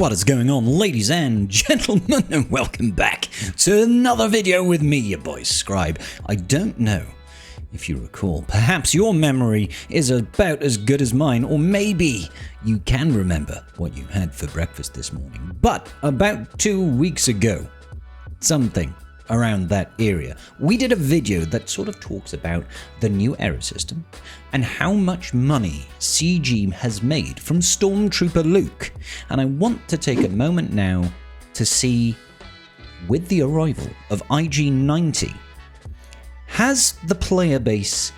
What is going on, ladies and gentlemen, and welcome back to another video with me, your boy Scribe. I don't know if you recall, perhaps your memory is about as good as mine, or maybe you can remember what you had for breakfast this morning. But about 2 weeks ago, something around that area, we did a video that sort of talks about the new error system and how much money CG has made from Stormtrooper Luke. And I want to take a moment now to see, with the arrival of IG-90, has the player base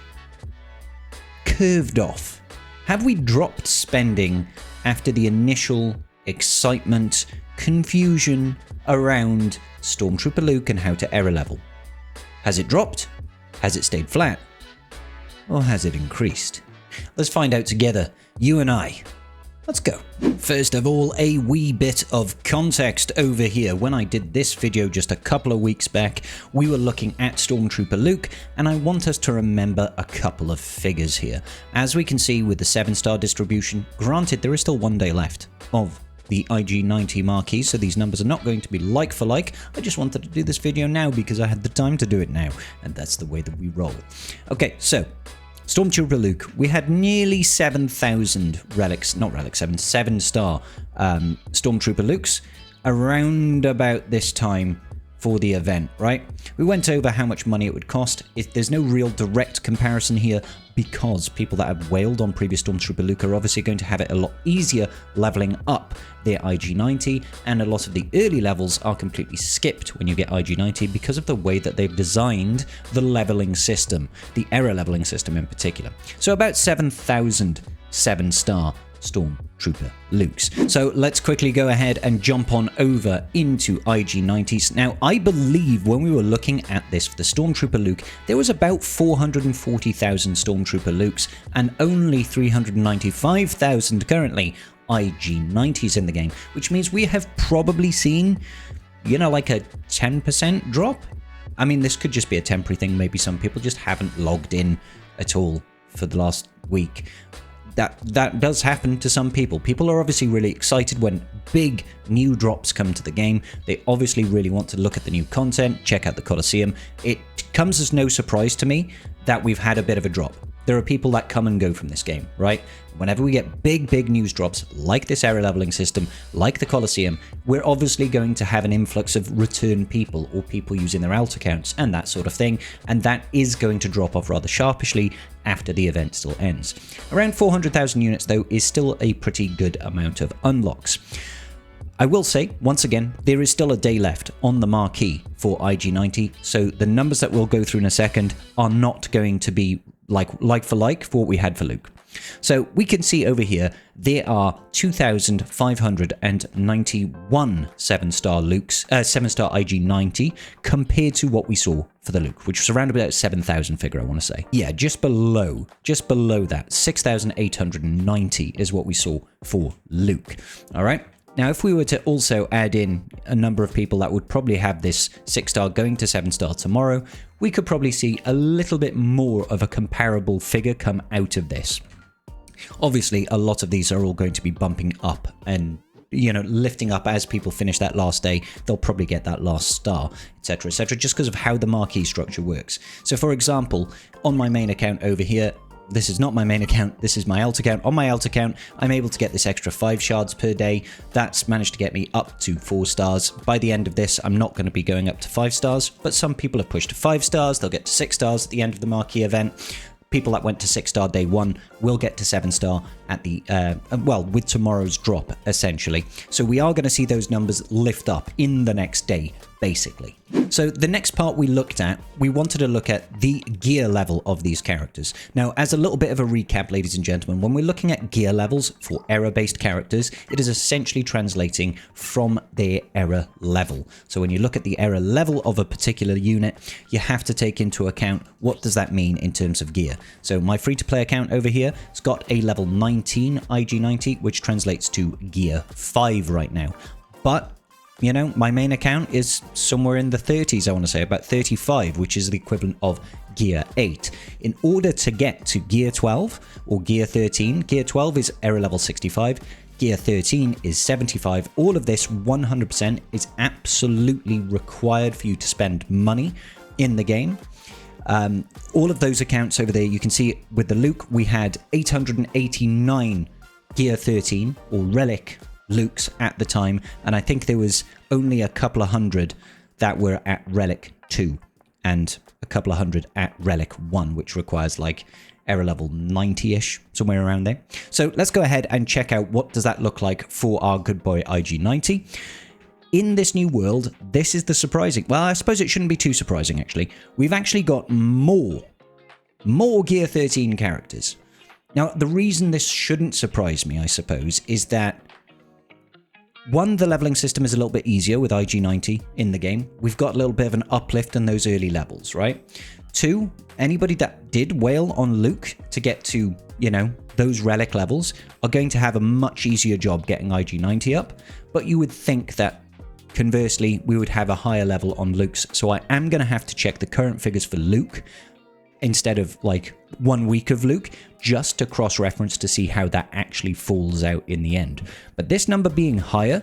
curved off? Have we dropped spending after the initial excitement, confusion around Stormtrooper Luke and how to error level? Has it dropped? Has it stayed flat? Or has it increased? Let's find out together, you and I. Let's go. First of all, a wee bit of context over here. When I did this video just a couple of weeks back, we were looking at Stormtrooper Luke, and I want us to remember a couple of figures here. As we can see with the 7-star distribution, granted there is still 1 day left of the IG-90 Marquee, so these numbers are not going to be like for like. I just wanted to do this video now because I had the time to do it now, and that's the way that we roll. Okay, so Stormtrooper Luke, we had nearly 7,000 relics, not relics, 7-star Stormtrooper Lukes around about this time for the event, right? We went over how much money it would cost. There's no real direct comparison here because people that have whaled on previous Stormtrooper Luke are obviously going to have it a lot easier leveling up their IG-90, and a lot of the early levels are completely skipped when you get IG-90 because of the way that they've designed the leveling system, the error leveling system in particular. So about 7,000 7-star Stormtrooper Lukes. So let's quickly go ahead and jump on over into IG-90s. Now, I believe when we were looking at this for the Stormtrooper Luke, there was about 440,000 Stormtrooper Lukes and only 395,000 currently IG-90s in the game, which means we have probably seen, you know, like a 10% drop. I mean, this could just be a temporary thing. Maybe some people just haven't logged in at all for the last week. That does happen to some people. People are obviously really excited when big new drops come to the game. They obviously really want to look at the new content, check out the Coliseum. It comes as no surprise to me that we've had a bit of a drop. There are people that come and go from this game, right? Whenever we get big news drops like this error leveling system, like the Coliseum, we're obviously going to have an influx of return people or people using their alt accounts and that sort of thing, and that is going to drop off rather sharpishly after the event still ends. Around 400,000 units though is still a pretty good amount of unlocks. I will say, once again, there is still a day left on the Marquee for IG-90, so the numbers that we'll go through in a second are not going to be like for what we had for Luke. So we can see over here, there are 2,591 7-star Lukes, 7-star IG-90 compared to what we saw for the Luke, which was around about 7,000 figure, I want to say. Yeah, just below that, 6,890 is what we saw for Luke. All right. Now, if we were to also add in a number of people that would probably have this 6-star going to 7-star tomorrow, we could probably see a little bit more of a comparable figure come out of this. Obviously, a lot of these are all going to be bumping up and, you know, lifting up as people finish that last day. They'll probably get that last star, etc., etc., just because of how the Marquee structure works. So, for example, on my main account over here, this is not my main account, this is my alt account. On my alt account, I'm able to get this extra 5 shards per day. That's managed to get me up to 4 stars. By the end of this, I'm not going to be going up to 5 stars, but some people have pushed to 5 stars. They'll get to 6 stars at the end of the Marquee event. People that went to 6-star day 1 will get to 7-star at the, well, with tomorrow's drop, essentially. So we are going to see those numbers lift up in the next day, basically. So the next part we looked at, we wanted to look at the gear level of these characters. Now, as a little bit of a recap, ladies and gentlemen, when we're looking at gear levels for error-based characters, it is essentially translating from their error level. So when you look at the error level of a particular unit, you have to take into account what does that mean in terms of gear. So my free-to-play account over here has got a level 19 IG-90, which translates to gear 5 right now. But you know, my main account is somewhere in the 30s, I want to say, about 35, which is the equivalent of Gear 8. In order to get to Gear 12 or Gear 13, Gear 12 is error level 65, Gear 13 is 75. All of this 100% is absolutely required for you to spend money in the game. All of those accounts over there, you can see with the Luke, we had 889 Gear 13 or Relic Lukes at the time, and I think there was only a couple of hundred that were at Relic 2 and a couple of hundred at Relic 1, which requires like error level 90-ish, somewhere around there. So let's go ahead and check out what does that look like for our good boy IG90. In this new world, this is the surprising... Well, I suppose it shouldn't be too surprising, actually. We've actually got more Gear 13 characters. Now, the reason this shouldn't surprise me, I suppose, is that one, the leveling system is a little bit easier with IG90 in the game. We've got a little bit of an uplift in those early levels, right? Two, anybody that did whale on Luke to get to, you know, those relic levels are going to have a much easier job getting IG90 up. But you would think that, conversely, we would have a higher level on Luke's. So I am going to have to check the current figures for Luke instead of like 1 week of Luke, just to cross-reference to see how that actually falls out in the end. But this number being higher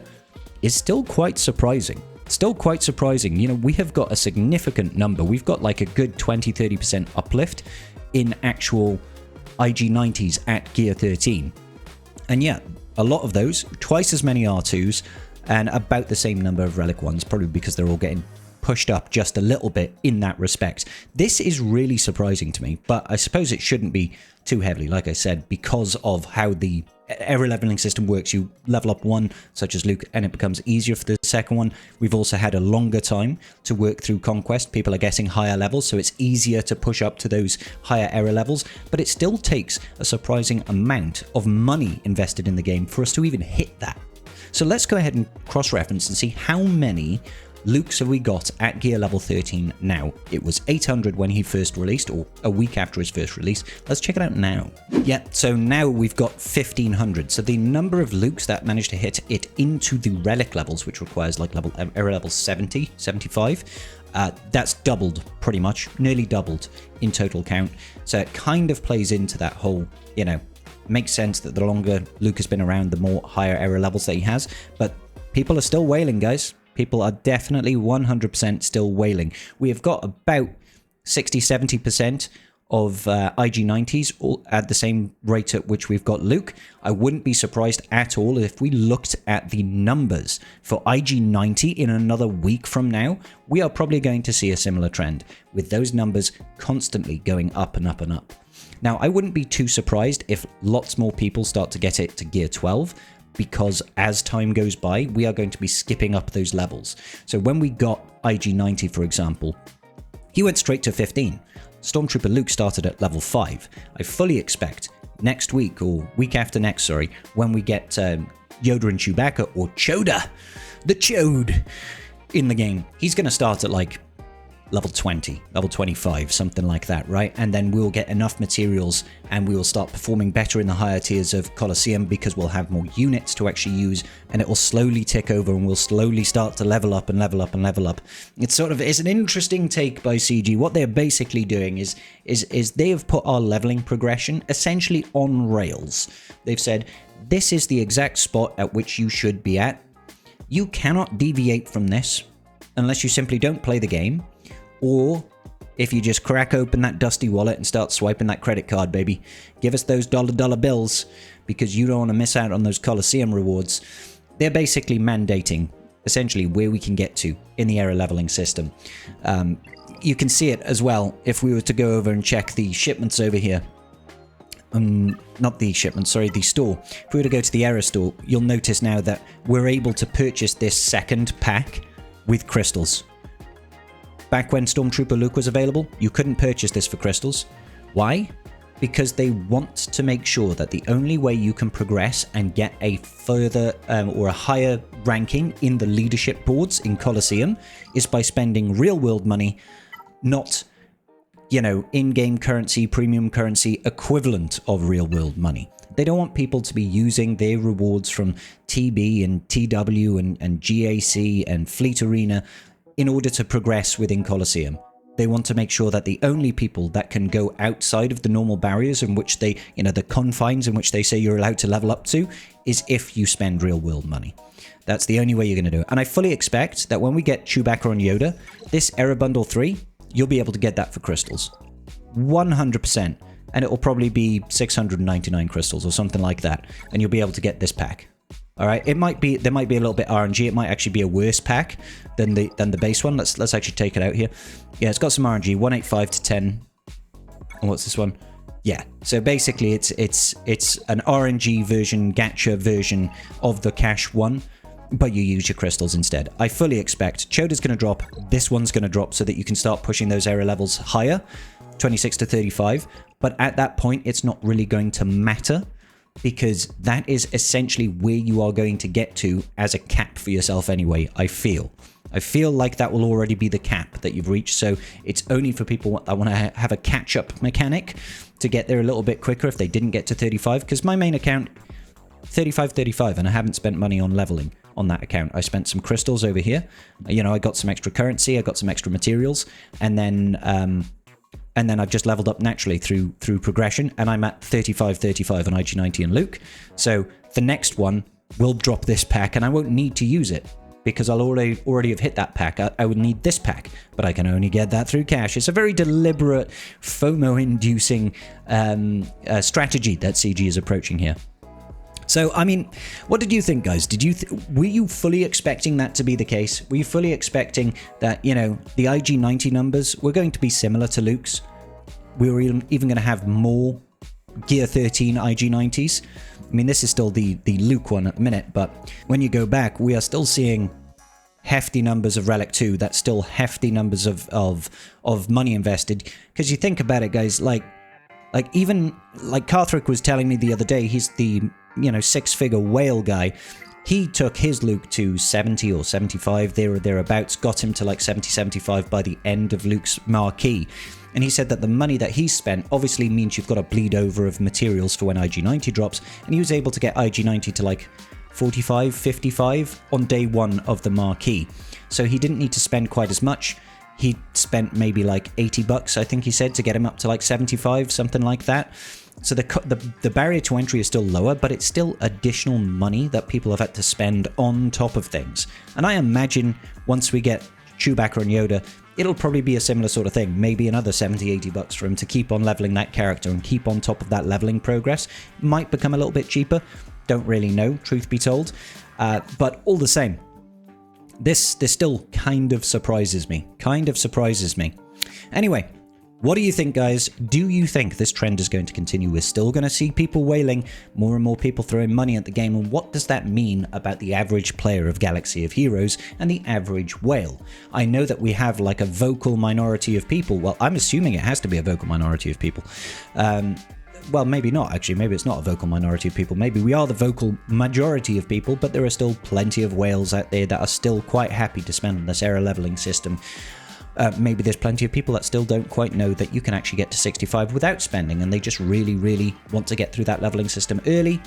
is still quite surprising. Still quite surprising. You know, we have got a significant number. We've got like a good 20-30% uplift in actual IG90s at Gear 13. And yeah, a lot of those, twice as many R2s, and about the same number of Relic ones, probably because they're all getting pushed up just a little bit in that respect. This is really surprising to me, but I suppose it shouldn't be too heavily, like I said, because of how the error leveling system works. You level up one, such as Luke, and it becomes easier for the second one. We've also had a longer time to work through Conquest. People are getting higher levels, so it's easier to push up to those higher error levels, but it still takes a surprising amount of money invested in the game for us to even hit that. So let's go ahead and cross-reference and see how many Lukes have we got at gear level 13 now. It was 800 when he first released, or a week after his first release. Let's check it out now. Yeah, so now we've got 1500. So the number of Lukes that managed to hit it into the relic levels, which requires like error level 70, 75, that's doubled pretty much, nearly doubled in total count. So it kind of plays into that whole, you know, makes sense that the longer Luke has been around, the more higher error levels that he has. But people are still whaling, guys. People are definitely 100% still whaling. We have got about 60-70% of IG90s all at the same rate at which we've got Luke. I wouldn't be surprised at all if we looked at the numbers for IG90 in another week from now. We are probably going to see a similar trend, with those numbers constantly going up and up and up. Now, I wouldn't be too surprised if lots more people start to get it to gear 12, because as time goes by, we are going to be skipping up those levels. So when we got IG90, for example, he went straight to 15. Stormtrooper Luke started at level 5. I fully expect next week, or week after next, sorry, when we get Yoda and Chewbacca, or Choda, the Chode, in the game, he's going to start at like level 20, level 25, something like that, right? And then we'll get enough materials and we will start performing better in the higher tiers of Colosseum, because we'll have more units to actually use, and it will slowly tick over and we'll slowly start to level up and level up and level up. It's an interesting take by CG. What they're basically doing is they have put our leveling progression essentially on rails. They've said, this is the exact spot at which you should be at. You cannot deviate from this unless you simply don't play the game, or if you just crack open that dusty wallet and start swiping that credit card, baby. Give us those dollar bills, because you don't want to miss out on those Colosseum rewards. They're basically mandating, essentially, where we can get to in the error leveling system. You can see it as well if we were to go over and check the shipments over here. Not the shipments, sorry, the store. If we were to go to the error store, you'll notice now that we're able to purchase this second pack with crystals. Back when Stormtrooper Luke was available, you couldn't purchase this for crystals. Why? Because they want to make sure that the only way you can progress and get a further or a higher ranking in the leadership boards in Colosseum is by spending real world money, not, you know, in-game currency, premium currency equivalent of real world money. They don't want people to be using their rewards from TB and TW and GAC and Fleet Arena in order to progress within Colosseum. They want to make sure that the only people that can go outside of the normal barriers in which they, the confines in which they say you're allowed to level up to, is if you spend real world money. That's the only way you're going to do it. And I fully expect that when we get Chewbacca and Yoda, this Era Bundle 3, you'll be able to get that for crystals. 100%. And it will probably be 699 crystals or something like that. And you'll be able to get this pack. All right, there might be a little bit RNG. It might actually be a worse pack than the base one. Let's actually take it out here. Yeah, it's got some RNG, 185 to 10. And what's this one? Yeah. So basically, it's an RNG version, gacha version of the cash one, but you use your crystals instead. I fully expect Choda's going to drop. This one's going to drop so that you can start pushing those era levels higher, 26 to 35. But at that point, it's not really going to matter, because that is essentially where you are going to get to as a cap for yourself anyway, I feel like that will already be the cap that you've reached, so it's only for people that want to have a catch-up mechanic to get there a little bit quicker if they didn't get to 35, because my main account, 35, and I haven't spent money on leveling on that account. I spent some crystals over here, I got some extra currency, I got some extra materials, and then I've just leveled up naturally through progression, and I'm at 35 on IG90 and Luke. So the next one will drop this pack, and I won't need to use it because I'll already have hit that pack. I would need this pack, but I can only get that through cash. It's a very deliberate, FOMO-inducing strategy that CG is approaching here. So, I mean, what did you think, guys? Were you fully expecting that to be the case? Were you fully expecting that, the IG90 numbers were going to be similar to Luke's? We were even going to have more Gear 13 IG90s. I mean, this is still the Luke one at the minute, but when you go back, we are still seeing hefty numbers of Relic 2. That's still hefty numbers of money invested. Because you think about it, guys, like Carthrick was telling me the other day, he's the 6-figure whale guy. He took his Luke to 70 or 75 thereabouts, got him to like 70-75 by the end of Luke's Marquee. And he said that the money that he spent obviously means you've got a bleed over of materials for when IG90 drops, and he was able to get IG90 to like 45, 55 on day one of the Marquee. So he didn't need to spend quite as much. He spent maybe like $80, I think he said, to get him up to like 75, something like that. So the barrier to entry is still lower, but it's still additional money that people have had to spend on top of things. And I imagine once we get Chewbacca and Yoda, it'll probably be a similar sort of thing. Maybe another 70, $80 for him to keep on leveling that character and keep on top of that leveling progress. Might become a little bit cheaper. Don't really know, truth be told. But all the same, this still kind of surprises me. Anyway, what do you think, guys? Do you think this trend is going to continue? We're still going to see people whaling, more and more people throwing money at the game, and what does that mean about the average player of Galaxy of Heroes and the average whale? I know that we have like a vocal minority of people. Well, I'm assuming it has to be a vocal minority of people. Well, maybe not, actually. Maybe it's not a vocal minority of people. Maybe we are the vocal majority of people, but there are still plenty of whales out there that are still quite happy to spend on this era leveling system. Maybe there's plenty of people that still don't quite know that you can actually get to 65 without spending, and they just really, really want to get through that leveling system early,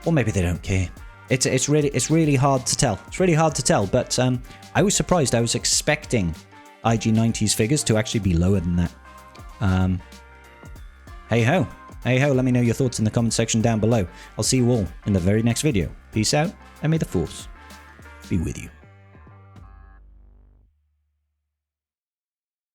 or maybe they don't care. It's really hard to tell. It's really hard to tell, but I was surprised. I was expecting IG90's figures to actually be lower than that. Hey ho, let me know your thoughts in the comment section down below. I'll see you all in the very next video. Peace out, and may the Force be with you.